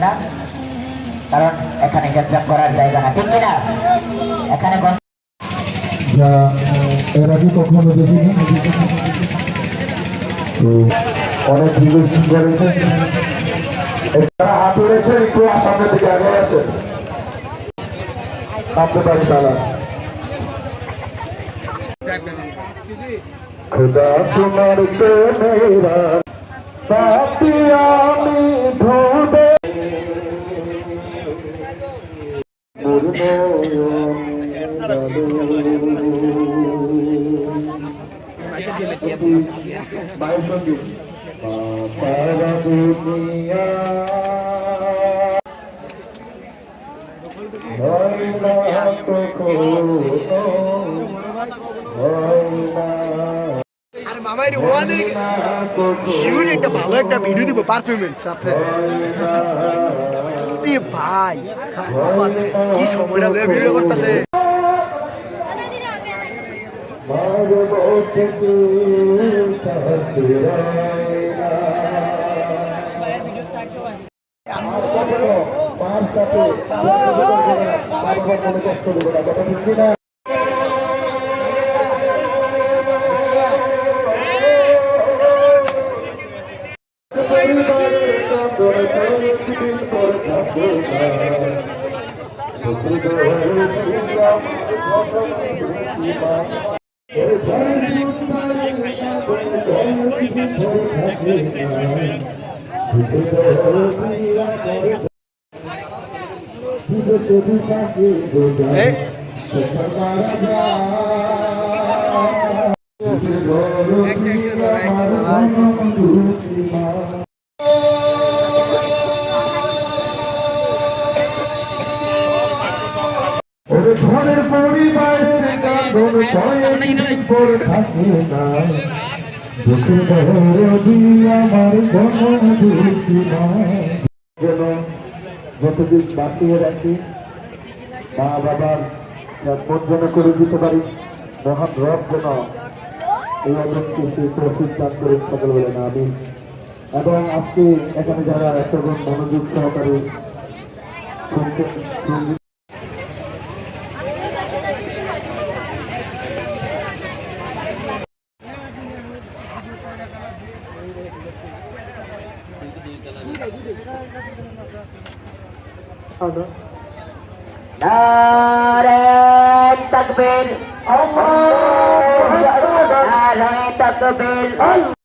না, কারণ এখানে গ্যাপজাম করার জায়গা না, ঠিক কিনা? এখানে যা এর আগে কখনো দেখিনি, তো অনেক রিকোয়েস্ট করেছে, হাত উড়েছে, একটু সামনের দিকে আগে আসে নামতে পারি তারা। খুদা তোমার প্রেমেরা সাথী আমি ধুবে একটা ভালো একটা ভিডিও দিব পারফরমেন্স রাত্রে ভাই কি সময়টা ভিডিও করতেছে। ঘরের পরিবারের কাঁদন পর থাকে না, আমার যেন যতদিন বাঁচিয়ে রাখি, মা বাবার মর্যাদা করে দিতে পারি, মহান রব যেন এই অজনকে সে তৌফিক দান করে সকল বলে না আমি। এবং আজকে এখানে যারা এতজন মনোযোগ সহকারে নারে তাকবীর, আল্লাহু আকবার, নারে তাকবীর।